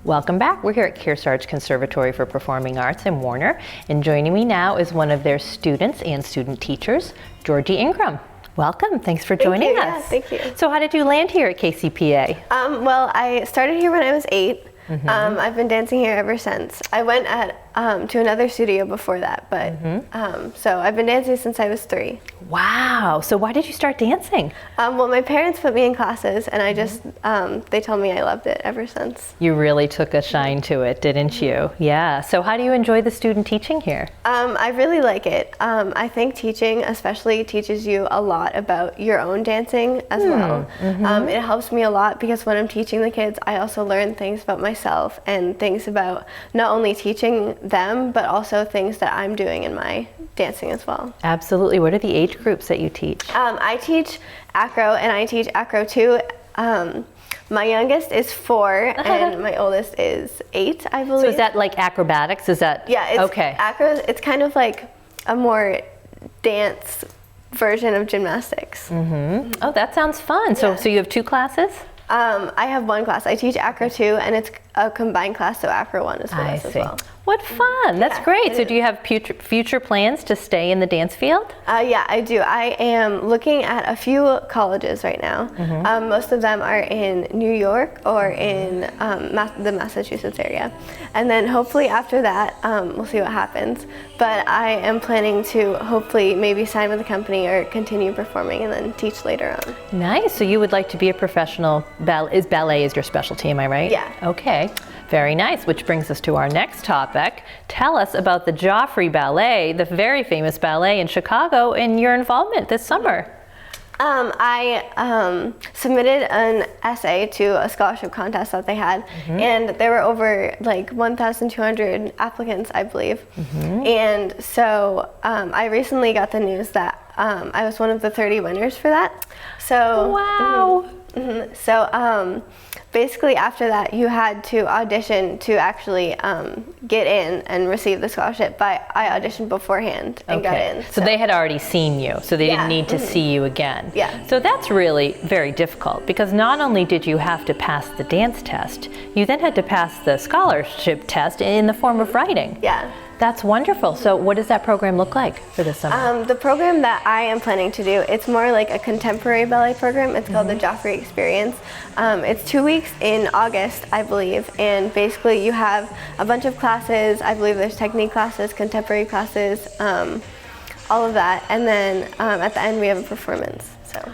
Welcome back. We're here at Kearsarge Conservatory for Performing Arts in Warner, and joining me now is one of their students and student teachers, Jorgie Ingram. Welcome. Thanks for joining us. Yeah, thank you. So how did you land here at KCPA? Well, I started here when I was 8. I've been dancing here ever since. I went to another studio before that, but so I've been dancing since I was 3. Wow. So why did you start dancing? Well, my parents put me in classes, and I just they told me I loved it ever since. You really took a shine to it, didn't you? Yeah. So how do you enjoy the student teaching here? I really like it. I think teaching especially teaches you a lot about your own dancing as well. It helps me a lot because when I'm teaching the kids, I also learn things about myself and things about not only teaching them, but also things that I'm doing in my dancing as well. Absolutely. What are the age groups that you teach? I teach acro, and I teach acro 2. My youngest is 4 and my oldest is 8, I believe. So is that like acrobatics? Is that? Yeah, it's okay. Acro, it's kind of like a more dance version of gymnastics. Oh, that sounds fun. So you have 2 classes? I have 1 class. I teach acro 2, and it's a combined class, so acro 1 is with us as well. What fun. That's great. So do you have future plans to stay in the dance field? Yeah, I do. I am looking at a few colleges right now. Most of them are in New York or in the Massachusetts area. And then hopefully after that, we'll see what happens. But I am planning to hopefully maybe sign with a company or continue performing and then teach later on. Nice. So you would like to be a professional ballet is your specialty, am I right? Yeah. Okay. Very nice, which brings us to our next topic. Tell us about the Joffrey Ballet, the very famous ballet in Chicago, and your involvement this summer. I submitted an essay to a scholarship contest that they had, and there were over like 1,200 applicants, I believe. And so I recently got the news that I was one of the 30 winners for that. So wow. So basically after that you had to audition to actually get in and receive the scholarship, but I auditioned beforehand and got in. So they had already seen you, so they didn't need to see you again. Yeah. So that's really very difficult because not only did you have to pass the dance test, you then had to pass the scholarship test in the form of writing. Yeah. That's wonderful. So what does that program look like for this summer? The program that I am planning to do, it's more like a contemporary ballet program. It's called the Joffrey Experience. It's 2 weeks in August, I believe, and basically you have a bunch of classes. I believe there's technique classes, contemporary classes, all of that, and then at the end we have a performance. So.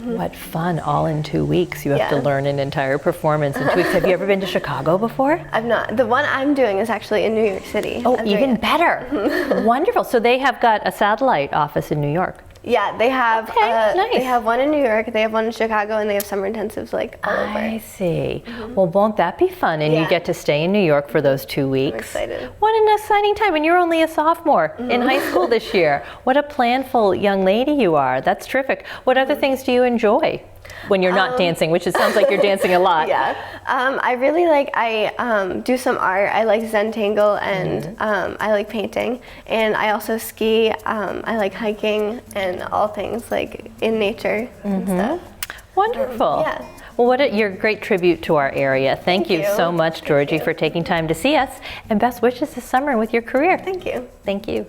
What fun, all in 2 weeks. You have to learn an entire performance in 2 weeks. Have you ever been to Chicago before? I've not. The one I'm doing is actually in New York City. Oh, even better. Wonderful. So they have got a satellite office in New York. Yeah, they have. Nice. They have one in New York, they have one in Chicago, and they have summer intensives like all over. I see. Well, won't that be fun? And you get to stay in New York for those 2 weeks. I'm excited. What an exciting time. And you're only a sophomore in high school this year. What a planful young lady you are. That's terrific. What other things do you enjoy when you're not dancing, which it sounds like you're dancing a lot? Yeah. I really like, I do some art. I like Zentangle, and I like painting. And I also ski. I like hiking and all things like in nature and stuff. Wonderful. Yeah. Well, you're a great tribute to our area. Thank you so much, Jorgie, for taking time to see us. And best wishes this summer with your career. Thank you. Thank you.